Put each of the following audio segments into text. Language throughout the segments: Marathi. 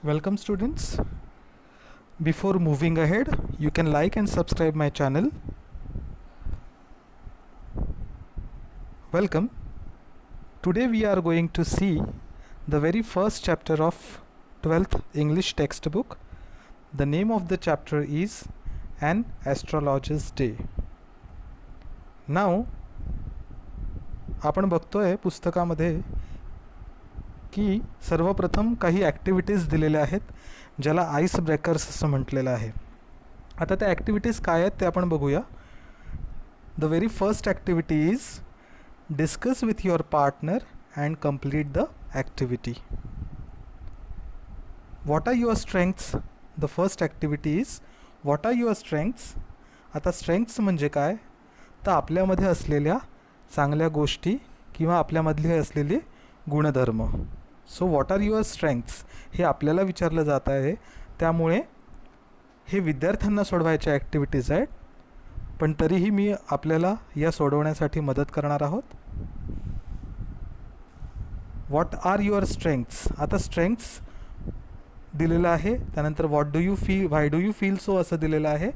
Welcome students. Before moving ahead, you can like and subscribe my channel. Welcome. Today we are going to see the very first chapter of 12th English textbook. The name of the chapter is An Astrologer's Day. Now आपण बघतोय पुस्तकामध्ये की सर्वप्रथम काही ॲक्टिव्हिटीज दिलेल्या आहेत ज्याला आईस ब्रेकर्स असं म्हटलेलं आहे. आता त्या ॲक्टिव्हिटीज काय आहेत ते आपण बघूया. The very first activity is discuss with your partner and complete the activity. What are your strengths? The first activity is what are your strengths. आता स्ट्रेंथ्स म्हणजे काय तर आपल्यामध्ये असलेल्या चांगल्या गोष्टी किंवा आपल्यामधले असलेले गुणधर्म. So what are your strengths हे आपल्याला विचारलं जात आहे. त्यामुळे हे विद्यार्थ्यांना सोडवायच्या ॲक्टिव्हिटीज आहेत, पण तरीही मी आपल्याला या सोडवण्यासाठी मदत करणार आहोत. What are your strengths. आता स्ट्रेंथ्स दिलेलं आहे, त्यानंतर what do you feel, why do you feel so असं दिलेलं आहे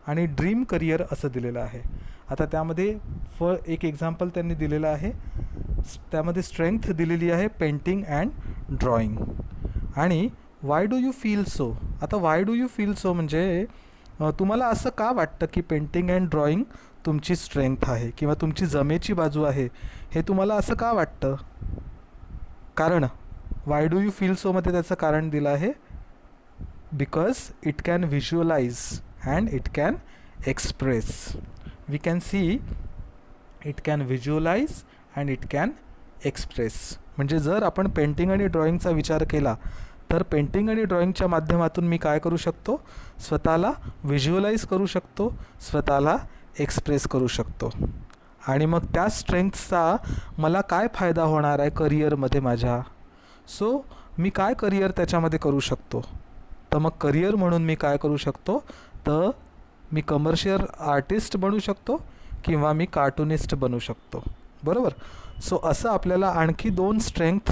आणि ड्रीम करिअर असं दिलेलं आहे. आता त्यामध्ये एक एक्झाम्पल त्यांनी दिलेलं आहे. त्यामध्ये स्ट्रेंथ दिलेली आहे पेंटिंग अँड ड्रॉइंग आणि why do you feel so. आता why do you feel so म्हणजे तुम्हाला असं का वाटतं की पेंटिंग अँड ड्रॉइंग तुमची स्ट्रेंथ आहे किंवा तुमची जमेची बाजू आहे, हे तुम्हाला असं का वाटतं. कारण वाय डू यू फील सोमध्ये त्याचं कारण दिलं आहे because it can visualise and it can express. We can see it can visualise and it can express. म्हणजे जर आपण पेंटिंग आणि ड्रॉइंगचा विचार केला तर पेंटिंग आणि ड्रॉइंगच्या माध्यमातून मी काय करू शकतो, स्वतःला व्हिज्युअलाइज करू शकतो, स्वतःला एक्सप्रेस करू शकतो. आणि मग त्या स्ट्रेंथचा मला काय फायदा होणार आहे करिअरमध्ये माझ्या. सो मी काय करिअर त्याच्यामध्ये करू शकतो. तर मग करिअर म्हणून मी काय करू शकतो तर मी कमर्शियल आर्टिस्ट बनू शकतो किंवा मी कार्टुनिस्ट बनू शकतो. बरोबर. सो असं आपल्याला आणखी 2 स्ट्रेंथ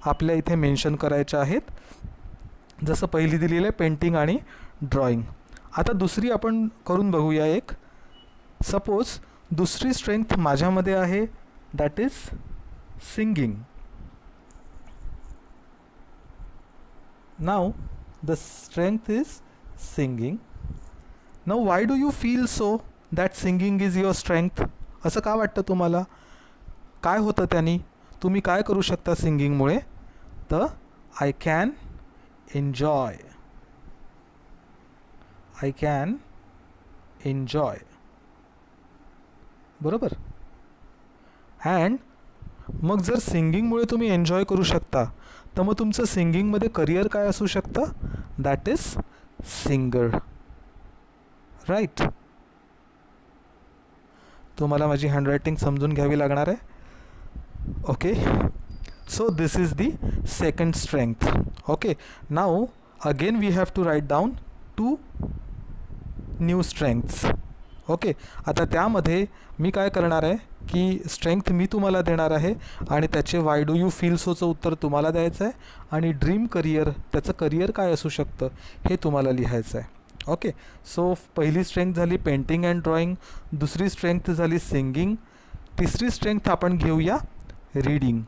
आपल्या इथे मेन्शन करायच्या आहेत. जसं पहिली दिलेली आहे पेंटिंग आणि ड्रॉइंग. आता दुसरी आपण करून बघूया एक. सपोज दुसरी स्ट्रेंथ माझ्यामध्ये आहे that is singing. Now the strength is singing. Now Y do you feel so that singing is your strength. असं का वाटतं तुम्हाला, काय होतं त्यांनी, तुम्ही काय करू शकता सिंगिंगमुळे. तर I can enjoy. I can enjoy. बरोबर. अँड मग जर सिंगिंगमुळे तुम्ही एन्जॉय करू शकता तर मग तुमचं सिंगिंगमध्ये करिअर काय असू शकतं, दॅट इज सिंगर. राईट. तुम्हाला माझी हँडरायटिंग समजून घ्यावी लागणार आहे. Okay. So this is the second strength. Okay. Now again we have to write down 2 new strengths. Okay. आता त्यामध्ये मी काय करणार आहे की स्ट्रेंथ मी तुम्हाला देणार आहे आणि त्याचे वाय डू यू फील सोचं उत्तर तुम्हाला द्यायचं आहे आणि ड्रीम करिअर, त्याचं करिअर काय असू शकतं हे तुम्हाला लिहायचं आहे. ओके. सो पहिली स्ट्रेंथ झाली पेंटिंग अँड ड्रॉइंग, दुसरी स्ट्रेंथ झाली सिंगिंग, तिसरी स्ट्रेंथ आपण घेऊया reading.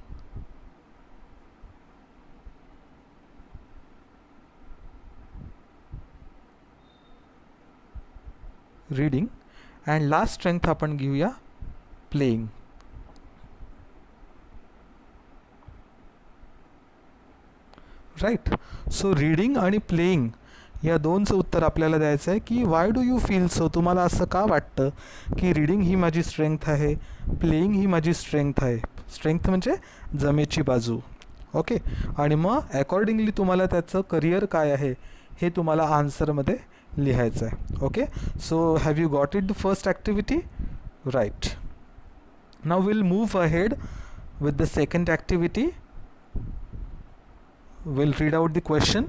Reading and last strength आपण घेऊया प्लेइंग. राईट. सो रीडिंग आणि प्लेइंग या 2चं उत्तर आपल्याला द्यायचं आहे की Y do you feel so. तुम्हाला असं का वाटतं की रीडिंग ही माझी स्ट्रेंथ आहे, प्लेइंग ही माझी स्ट्रेंथ आहे. स्ट्रेंथ म्हणजे जमेची बाजू. ओके. आणि मग अकॉर्डिंगली तुम्हाला त्याचं करिअर काय आहे हे तुम्हाला आन्सरमध्ये लिहायचं आहे. Okay. So have you got it the first activity. Right. Now will move ahead with the second activity. Will read out the question.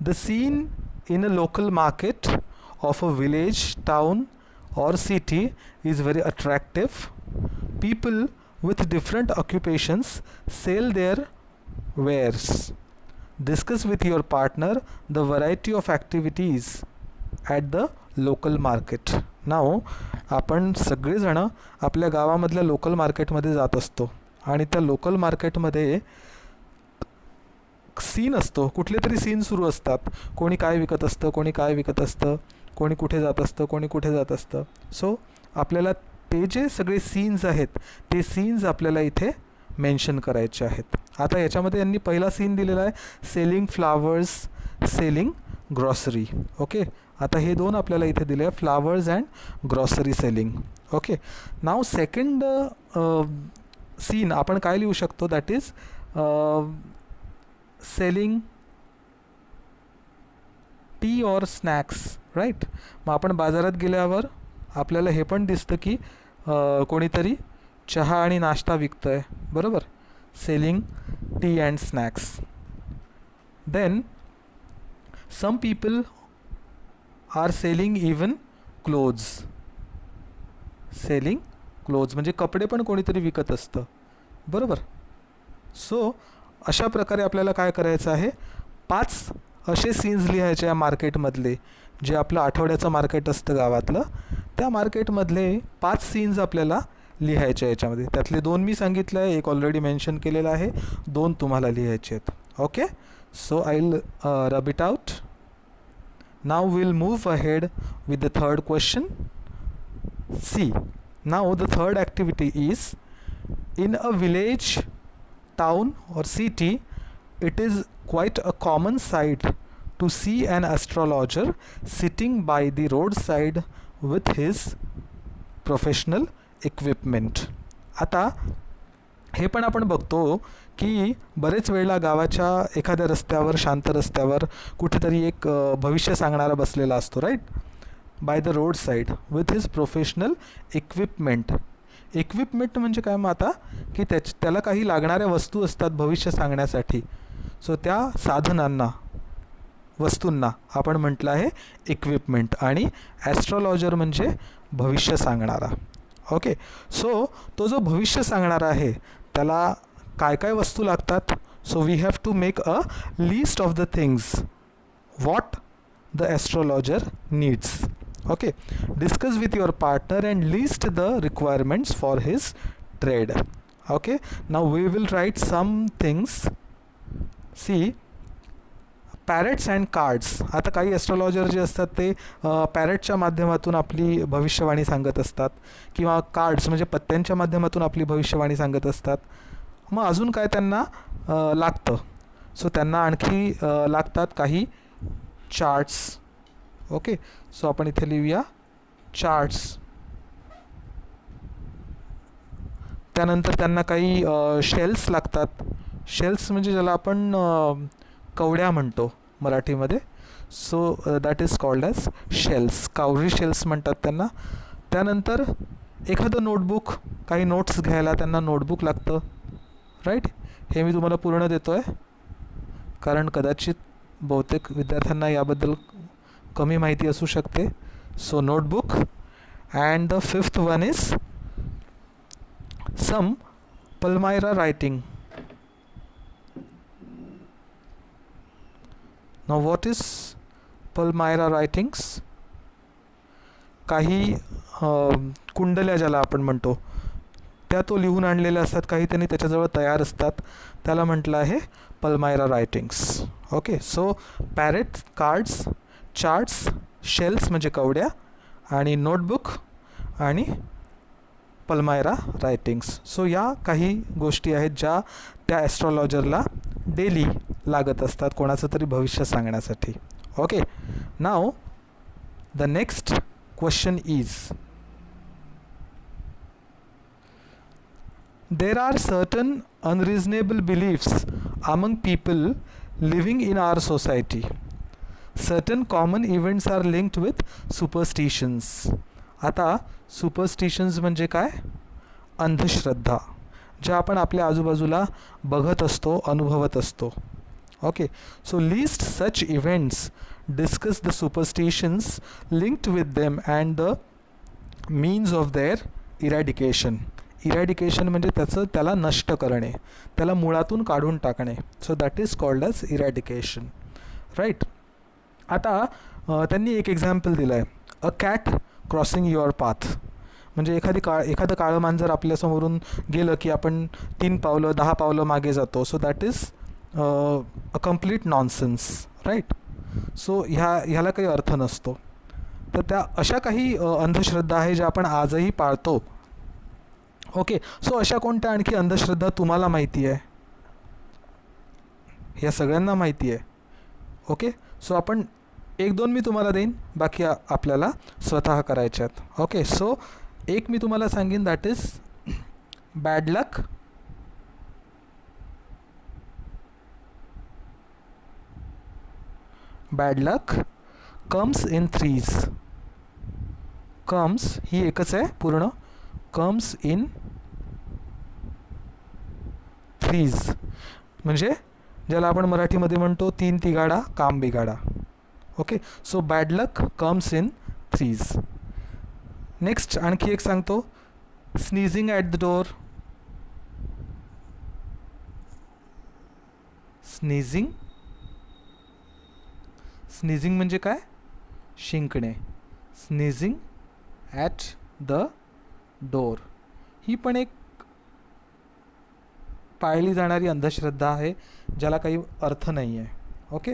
The scene in a local market of a village, town or city is very attractive. People with different occupations sell their wares. Discuss with your partner the variety of activities at the local market. नाव आपण सगळेजण आपल्या गावामधल्या लोकल मार्केटमध्ये जात असतो आणि त्या लोकल मार्केटमध्ये सीन असतो, कुठले तरी सीन सुरू असतात. कोणी काय विकत असतं, कोणी काय विकत असतं, कोणी कुठे जात असतं, कोणी कुठे जात असतं. सो आपल्याला ते जे सगळे सीन्स आहेत ते सीन्स आपल्याला इथे मेन्शन करायचे आहेत. आता याच्यामध्ये यांनी पहिला सीन दिलेला आहे selling flowers, selling grocery. Okay, आता हे दोन आपल्याला इथे दिले आहे, flowers and grocery selling. Okay, now second scene आपण काय लिहू शकतो, that is selling tea or snacks, right. मग आपण बाजारात गेल्यावर आपल्याला हे पण दिसतं की कोणीतरी चहा आणि नाश्ता विकतं आहे, बरोबर. Selling tea and snacks. Then some people are selling even clothes. Selling clothes म्हणजे कपडे पण कोणीतरी विकत असतं, बरोबर. सो अशा प्रकारे आपल्याला काय करायचं आहे, 5 असे सीन्स लिहायचे या मार्केटमधले, जे आपलं आठवड्याचं मार्केट असतं गावातलं, त्या मार्केटमधले 5 सीन्स आपल्याला लिहायचे आहे याच्यामध्ये. त्यातले 2 मी सांगितलं आहे, एक ऑलरेडी मेन्शन केलेलं आहे, 2 तुम्हाला लिहायचे आहेत. Okay, so I will rub it out. Now will move ahead with the third question. See, now the third activity is in a village, town or city, it is quite a common sight to see an astrologer sitting by the roadside with his professional equipment. आता हे पण आपण बघतो की बरेच वेळेला गावाच्या एखाद्या रस्त्यावर, शांत रस्त्यावर कुठेतरी एक भविष्य सांगणारा बसलेला असतो, right, by the road side with his professional equipment. Equipment म्हणजे काय, मग आता की त्याला काही लागणाऱ्या वस्तू असतात भविष्य सांगण्यासाठी. सो त्या साधनांना, वस्तूंना आपण म्हटलं आहे इक्विपमेंट. आणि ॲस्ट्रॉलॉजर म्हणजे भविष्य सांगणारा. ओके, सो तो जो भविष्य सांगणारा आहे त्याला काय काय वस्तू लागतात. So we have to make a list of the things what the astrologer needs. Okay, discuss with your partner and list the requirements for his trade. Okay, now we will write some things. See, parrots and cards. आता काही ॲस्ट्रॉलॉजर जे असतात ते पॅरेटच्या माध्यमातून आपली भविष्यवाणी सांगत असतात, किंवा कार्ड्स म्हणजे पत्त्यांच्या माध्यमातून आपली भविष्यवाणी सांगत असतात. मग अजून काय त्यांना लागतं. सो त्यांना आणखी लागतात काही चार्ट्स. ओके, सो आपण इथे लिहूया चार्ट्स. त्यानंतर त्यांना काही शेल्स लागतात. शेल्स म्हणजे ज्याला आपण कवड्या म्हणतो मराठीमध्ये. So that is called as shells, cowrie shells म्हणतात त्यांना. त्यानंतर एखादं नोटबुक, काही नोट्स घ्यायला त्यांना नोटबुक लागतं, राईट. हे मी तुम्हाला पूर्ण देतो आहे कारण कदाचित बहुतेक विद्यार्थ्यांना याबद्दल कमी माहिती असू शकते. So notebook. And the fifth one is some palmyra writing. Now what is palmyra writings. काही कुंडल्या ज्याला आपण म्हणतो त्या तो लिहून आणलेल्या असतात, काही त्यांनी त्याच्याजवळ तयार असतात, त्याला म्हटलं आहे Palmyra writings. Okay, so parrot, cards, charts, shells म्हणजे कवड्या, आणि नोटबुक आणि पल्मायरा रायटिंग्स. सो या काही गोष्टी आहेत ज्या त्या ॲस्ट्रॉलॉजरला डेली लागत असतात कोणाचं तरी भविष्य सांगण्यासाठी. Okay, now the next question is, there are certain unreasonable beliefs among people living in our society. Certain common events are linked with superstitions. आता superstitions म्हणजे काय, अंधश्रद्धा ज्या आपण आपल्या आजूबाजूला बघत असतो, अनुभवत असतो. Okay, so list such events, discuss the superstitions linked with them and the means of their eradication. Eradication म्हणजे त्याला नष्ट करणे, त्याला मुळातून काढून टाकणे. So that is called as eradication, right. आता त्यांनी एक एक्झाम्पल दिलं आहे, a cat crossing your path. म्हणजे एखादं काळं मांजर आपल्यासमोरून गेलं की आपण 3 पावलं 10 पावलं मागे जातो. So that is a complete nonsense, right. So ह्याला काही अर्थ नसतो. तर त्या अशा काही अंधश्रद्धा आहे ज्या आपण आजही पाळतो. ओके, सो अशा कोणत्या आणखी अंधश्रद्धा तुम्हाला माहिती आहे? या सगळ्यांना माहिती आहे. ओके, सो आपण 1-2 मी तुम्हाला देईन, बाकी आपल्याला स्वतः करायचे आहेत. ओके, सो एक मी तुम्हाला सांगेन, that is bad luck, bad luck comes in threes. Comes he एकच आहे पूर्ण, कम्स इन थ्रीज म्हणजे ज्याला आपण मराठीमध्ये म्हणतो 3 तिगाडा काम बिगाडा. Okay, so bad luck comes in threes. Next आणखी एक सांगतो, sneezing at the door. Sneezing म्हणजे काय? शिंकणे. स्नीजिंग ॲट द डोअर ही पण एक पाळली जाणारी अंधश्रद्धा आहे, ज्याला काही अर्थ नाही आहे. ओके,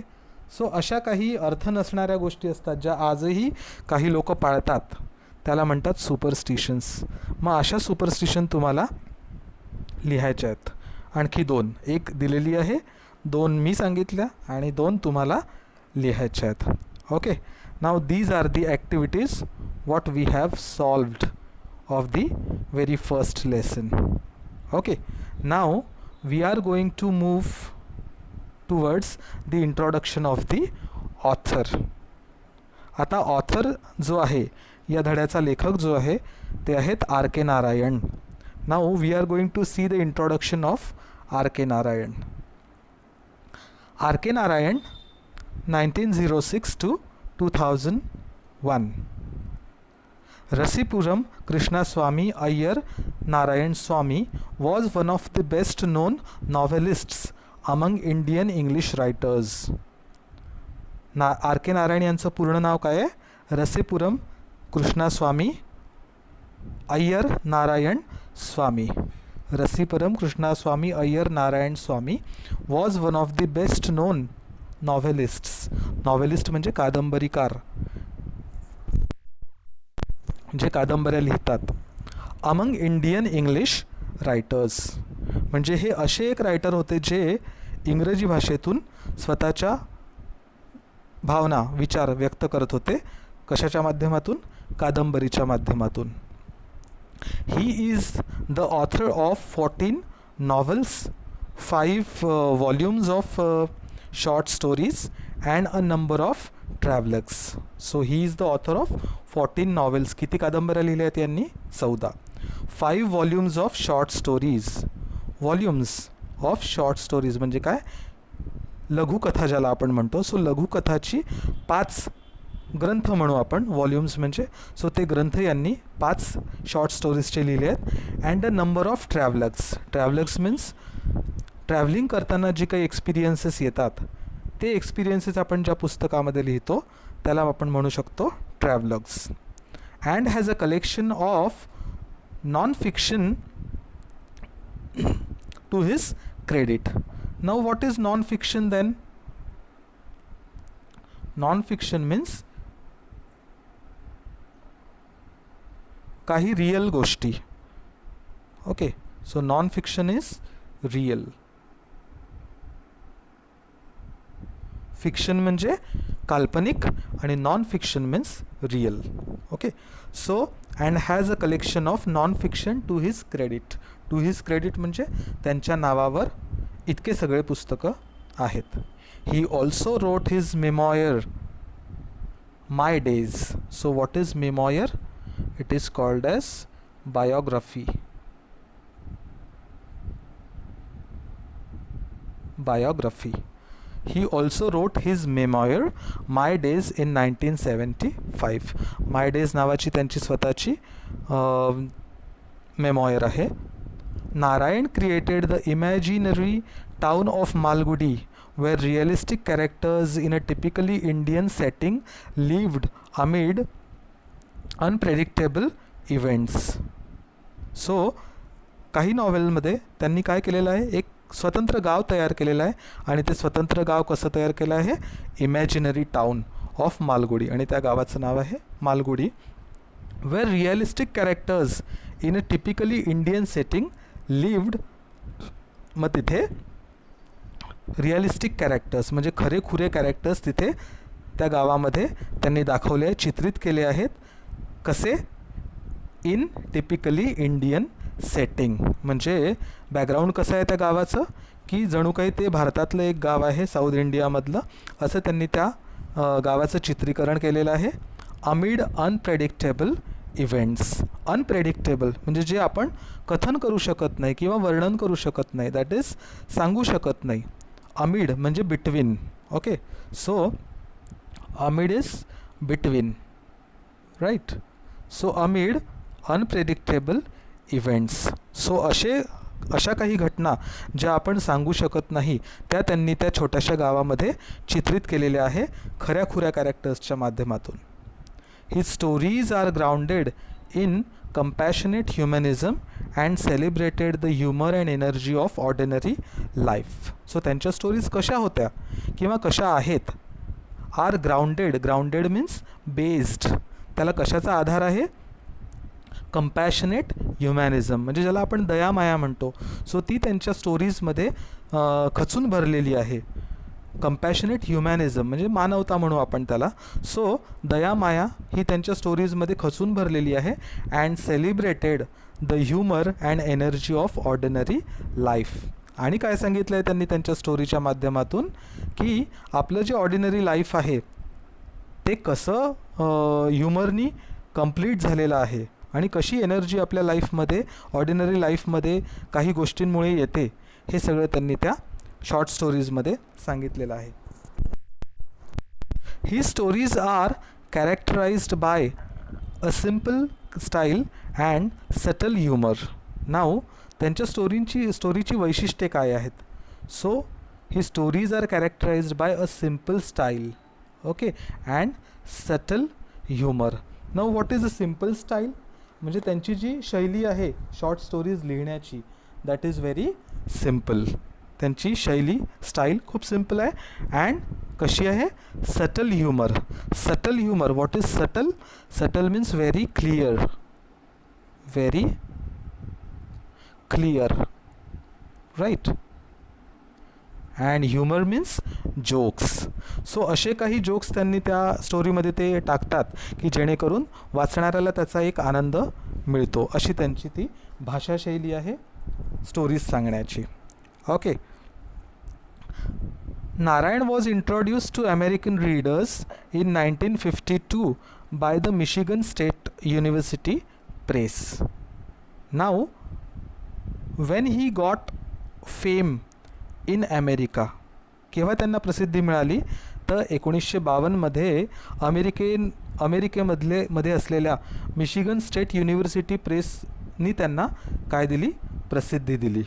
सो अशा काही अर्थ नसणाऱ्या गोष्टी असतात ज्या आजही काही लोक पाळतात, त्याला म्हणतात सुपरस्टिशन्स. मग अशा सुपरस्टिशन तुम्हाला लिहायच्या आहेत. आणखी 2, एक दिलेली आहे, 2 मी सांगितल्या आणि 2 तुम्हाला लिहायच्या आहेत. Okay, now these are the activities what we have solved of the very first lesson. Okay, now we are going to move towards the introduction of the author. आता ऑथर जो आहे, या धड्याचा लेखक जो आहे ते आहेत आर के Narayan. Now we are going to see the introduction of R K Narayan. R K Narayan 1906 to 2001. Rasipuram Krishnaswamy Iyer Narayan Swamy was one of the best known novelists among Indian English writers. R के नारायण यांचं पूर्ण नाव काय आहे? रसिपुरम कृष्णास्वामी अय्यर नारायण स्वामी. रसिपुरम कृष्णास्वामी अय्यर नारायण स्वामी was one of the best known novelists. नॉव्हेलिस्ट म्हणजे कादंबरीकार, जे कादंबऱ्या लिहितात. अमंग इंडियन इंग्लिश रायटर्स म्हणजे हे असे एक रायटर होते जे इंग्रजी भाषेतून स्वतःच्या भावना विचार व्यक्त करत होते. कशाच्या माध्यमातून? कादंबरीच्या माध्यमातून. He is the author of 14 novels, 5 volumes of short stories and a number of travelogues. So he is the author of 14 novels. किती कादंबऱ्या लिहिल्या आहेत यांनी? 14. 5 volumes of short stories. Volumes of short stories म्हणजे काय? लघुकथा ज्याला आपण म्हणतो. सो लघुकथाची 5 ग्रंथ म्हणू आपण, वॉल्यूम्स म्हणजे. सो ते ग्रंथ यांनी 5 शॉर्ट स्टोरीजचे लिहिले आहेत. And a number of travelogues. Travelogues means travelling करताना जे काही एक्सपिरियन्सेस येतात ते एक्सपिरियन्सेस आपण ज्या पुस्तकामध्ये लिहितो त्याला आपण म्हणू शकतो travelogues. And has a collection of non fiction to his credit. Now what is non fiction then? Non fiction means काही रियल गोष्टी. Okay, so non fiction is real. Fiction म्हणजे काल्पनिक आणि non fiction means real. Okay, so and has a collection of non fiction to his credit. To his credit म्हणजे त्यांच्या नावावर इतके सगळे पुस्तकं आहेत. He also wrote his memoir my days. So what is memoir? It is called as biography. Biography. He also wrote his memoir My Days in 1975. My Days नावाची त्यांची स्वतःची मेमॉयर आहे. Narayan created the imaginary town of Malgudi where realistic characters in a typically Indian setting lived amid unpredictable events. So काही नॉवेलमध्ये त्यांनी काय केलेलं आहे, एक स्वतंत्र गाव तयार केलेलं आहे आणि ते स्वतंत्र गाव कसं तयार केलं आहे, इमॅजिनरी टाउन ऑफ मालगुडी, आणि त्या गावाचं नाव आहे Malgudi. Where realistic characters in a typically Indian setting lived. मग तिथे रिअलिस्टिक कॅरेक्टर्स म्हणजे खरेखुरे कॅरेक्टर्स तिथे त्या गावामध्ये त्यांनी दाखवले, चित्रित केले आहेत. कसे? In typically Indian setting. म्हणजे बॅकग्राऊंड कसं आहे त्या गावाचं, की जणू काही ते भारतातलं एक गाव आहे, साऊथ इंडियामधलं, असं त्यांनी त्या गावाचं चित्रीकरण केलेलं आहे. Amid unpredictable events. अनप्रेडिक्टेबल म्हणजे जे आपण कथन करू शकत नाही किंवा वर्णन करू शकत नाही, दॅट इज सांगू शकत नाही. अमिड म्हणजे between. Okay, so amid is between, right. So amid unpredictable events. सो अशा काही घटना ज्या आपण सांगू शकत नाही त्या त्यांनी त्या छोट्याशा गावामध्ये चित्रित केलेल्या आहे खऱ्याखुऱ्या कॅरेक्टर्सच्या माध्यमातून. His stories are grounded in compassionate humanism and celebrated the humor and energy of ordinary life. So त्यांच्या स्टोरीज कशा होत्या किंवा कशा आहेत? Are grounded. Grounded means based. त्याला कशाचा आधार आहे? कंपॅशनेट ह्युमॅनिझम म्हणजे ज्याला आपण दयामाया म्हणतो. सो ती त्यांच्या स्टोरीजमध्ये खचून भरलेली आहे. कंपॅशनेट ह्युमॅनिझम म्हणजे मानवता म्हणू आपण त्याला. सो दयामाया ही त्यांच्या स्टोरीजमध्ये खचून भरलेली आहे. And celebrated the humour and energy of ordinary life. आणि काय सांगितलं आहे त्यांनी त्यांच्या स्टोरीच्या माध्यमातून, की आपलं जे ऑर्डिनरी लाईफ आहे ते कसं ह्युमरनी कंप्लीट झालेलं आहे आणि कशी एनर्जी आपल्या लाईफमध्ये, ऑर्डिनरी लाईफमध्ये काही गोष्टींमुळे येते, हे सगळं त्यांनी त्या शॉर्ट स्टोरीजमध्ये सांगितलेलं आहे. ही stories are characterised by a simple style and subtle humour. Now त्यांच्या स्टोरीची वैशिष्ट्ये काय आहेत? सो ही stories are characterised by a simple style, okay, and subtle humour. Now what is a simple style? म्हणजे त्यांची जी शैली आहे शॉर्ट स्टोरीज लिहिण्याची, दॅट इज व्हेरी सिम्पल. त्यांची शैली, स्टाईल खूप सिम्पल आहे. अँड कशी आहे? Subtle humour. Subtle humour. What is subtle? Subtle means very clear. Very clear, right. And humour means jokes. So असे काही जोक्स त्यांनी त्या स्टोरीमध्ये ते टाकतात की जेणेकरून वाचणाऱ्याला त्याचा एक आनंद मिळतो. अशी त्यांची ती भाषाशैली आहे स्टोरीज सांगण्याची. Okay. Narayan was introduced to American readers in 1952 by the Michigan State University Press. Now when he got fame in America. केव्हा त्यांना प्रसिद्धी मिळाली? तर 1952मध्ये अमेरिकेमध्ये असलेल्या मिशिगन स्टेट युनिव्हर्सिटी प्रेसनी त्यांना काय दिली? प्रसिद्धी दिली.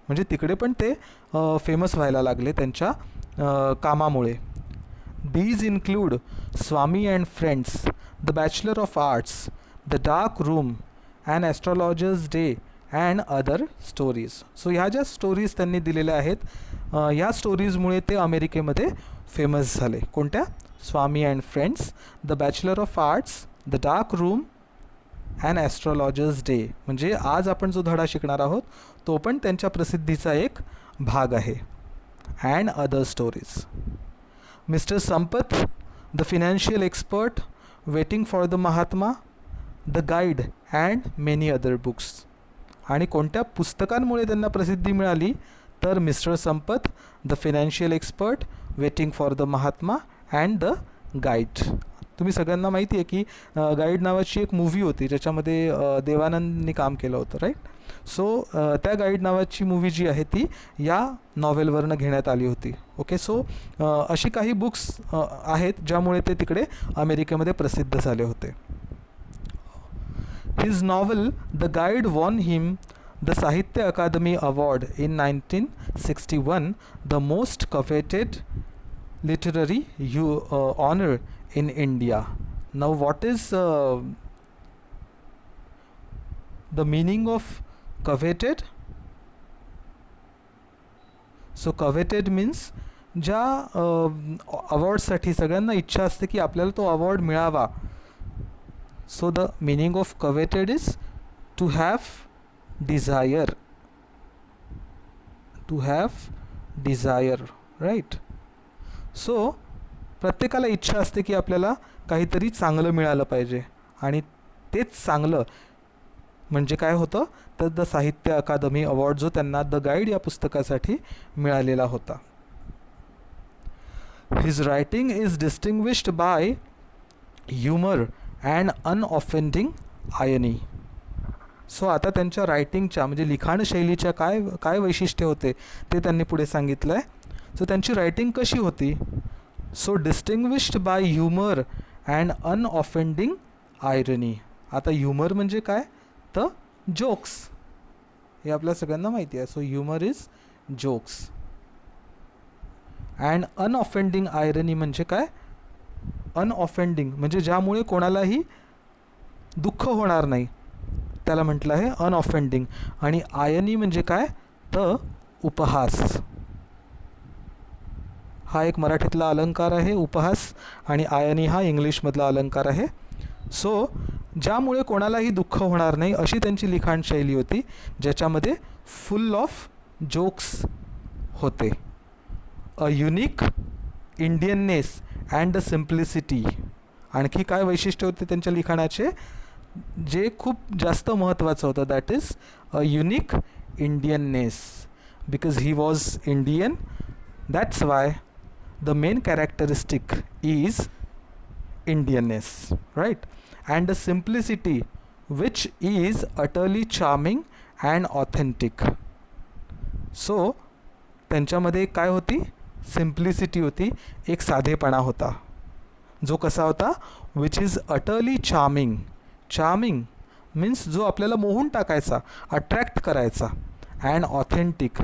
म्हणजे तिकडे पण ते फेमस व्हायला लागले त्यांच्या कामामुळे. These include Swami and friends, the bachelor of arts, the dark room, and astrologer's day and other stories. So ह्या ज्या स्टोरीज त्यांनी दिलेल्या आहेत, ह्या स्टोरीजमुळे ते अमेरिकेमध्ये फेमस झाले. कोणत्या? Swami and friends, the bachelor of arts, the dark room and astrologer's day. म्हणजे आज आपण जो धडा शिकणार आहोत तो पण त्यांच्या प्रसिद्धीचा एक भाग आहे. And other stories. मिस्टर संपत, the financial expert, waiting for the Mahatma, the guide and many other books. आणि कोणत्या पुस्तकांमुळे त्यांना प्रसिद्धी मिळाली? तर मिस्टर संपत, the financial expert, waiting for the Mahatma and the guide. तुम्ही सगळ्यांना माहिती आहे की गाईड नावाची एक मूव्ही होती ज्याच्यामध्ये देवानंदनी काम केलं होतं, राईट. सो त्या गाईड नावाची मूव्ही जी आहे ती या नॉवेलवरनं घेण्यात आली होती. ओके. सो अशी काही बुक्स आहेत ज्यामुळे ते तिकडे अमेरिकेमध्ये प्रसिद्ध झाले होते. His novel The Guide won him the Sahitya Akademi Award in 1961, the most coveted literary honor in India. Now, what is the meaning of coveted? So coveted means ज्या अवॉर्डसाठी सगळ्यांना इच्छा असते की आपल्याला तो अवॉर्ड मिळावा. So the meaning of coveted is to have desire, to have desire, right. So प्रत्येकाला इच्छा असते की आपल्याला काहीतरी चांगलं मिळालं पाहिजे, आणि तेच चांगलं म्हणजे काय होतं तर द साहित्य अकादमी अवॉर्ड, जो त्यांना द गाईड या पुस्तकासाठी मिळालेला होता. His writing is distinguished by humor and unoffending irony. So आता त्यांच्या रायटिंगच्या म्हणजे लिखाण शैलीच्या काय काय वैशिष्ट्य होते ते त्यांनी पुढे सांगितलं आहे. सो त्यांची रायटिंग कशी होती? So distinguished by humour and unoffending irony. आता ह्युमर म्हणजे काय तर जोक्स, हे आपल्या सगळ्यांना माहिती आहे. So humour is jokes. And unoffending irony म्हणजे काय? अनऑफेंडिंग म्हणजे ज्यामुळे कोणालाही दुःख होणार नाही त्याला म्हटलं आहे अनऑफेंडिंग. आणि आयनी म्हणजे काय तर उपहास. हा एक मराठीतला अलंकार आहे उपहास, आणि आयनी हा इंग्लिशमधला अलंकार आहे. सो ज्यामुळे कोणालाही दुःख होणार नाही अशी त्यांची लिखाण शैली होती, ज्याच्यामध्ये फुल ऑफ जोक्स होते. अ unique Indianness and the simplicity. आणखी काय वैशिष्ट्य होते त्यांच्या लिखाणाचे जे खूप जास्त महत्त्वाचं होतं? That is a unique Indianness. Because he was Indian, that's why the main characteristic is Indianness, right. And the simplicity which is utterly charming and authentic. So त्यांच्यामध्ये काय होती? सिम्प्लिसिटी होती, एक साधेपणा होता. जो कसा होता? Which is utterly charming. Charming means जो आपल्याला मोहून टाकायचा, अट्रॅक्ट करायचा. अँड ऑथेंटिक,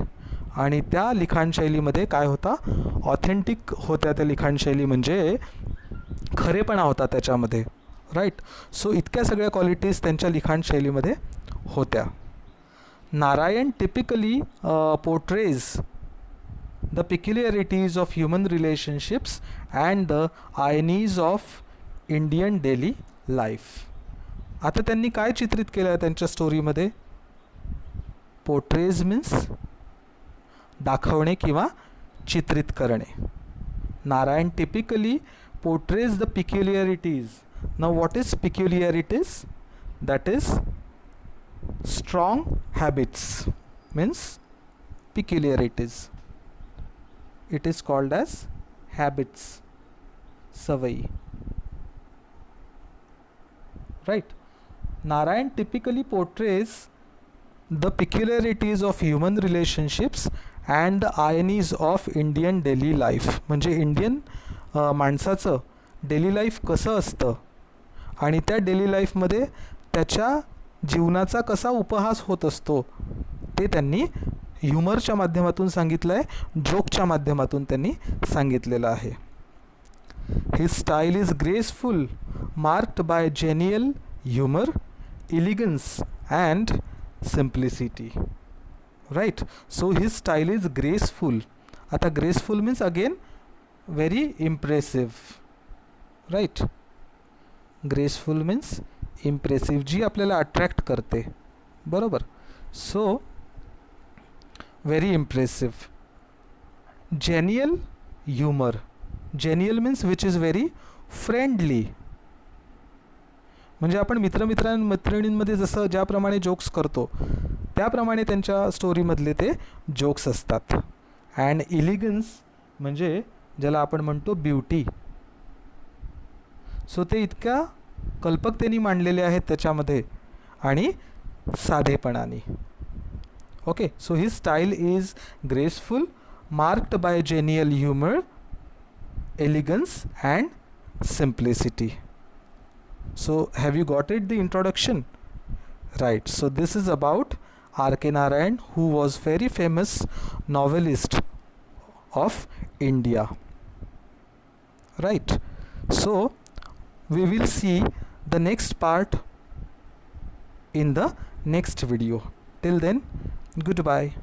आणि त्या लिखाणशैलीमध्ये काय होता? ऑथेंटिक होत्या त्या लिखाणशैली, म्हणजे खरेपणा होता त्याच्यामध्ये, राईट. सो इतक्या सगळ्या क्वालिटीज त्यांच्या लिखाणशैलीमध्ये होत्या. Narayan typically portrays the peculiarities of human relationships and the ironies of Indian daily life. आता त्यांनी काय चित्रित केलं आहे त्यांच्या स्टोरीमध्ये? पोर्ट्रेज मीन्स दाखवणे किंवा चित्रित करणे. Narayan typically portrays the peculiarities. Now what is peculiarities? That is strong habits means peculiarities. It is called as habits, savai, right. Narayan typically portrays the peculiarities of human relationships and the ironies of Indian daily life. म्हणजे इंडियन माणसाचं डेली लाईफ कसं असतं आणि त्या डेली लाईफमध्ये त्याच्या जीवनाचा कसा उपहास होत असतो ते त्यांनी ह्युमरच्या माध्यमातून सांगितलं आहे, जोकच्या माध्यमातून त्यांनी सांगितलेलं आहे. His style is graceful, marked by genial humour, elegance and simplicity, right. So his style is graceful. आता graceful means again very impressive, right. Graceful means impressive, जी आपल्याला अट्रॅक्ट करते, बरोबर. So very impressive. Genial humor. Genial means which is very friendly. म्हणजे आपण मैत्रिणींमध्ये जसं ज्याप्रमाणे जोक्स करतो त्याप्रमाणे त्यांच्या स्टोरीमधले ते जोक्स असतात. अँड इलिगन्स म्हणजे ज्याला आपण म्हणतो ब्युटी. सो ते इतक्या कल्पकतेने मांडलेले आहेत त्याच्यामध्ये आणि साधेपणाने. Okay, so his style is graceful, marked by genial humor, elegance and simplicity. So have you got it, the introduction? Right, so this is about R.K. Narayan, who was very famous novelist of India. Right, so we will see the next part in the next video. Till then, goodbye.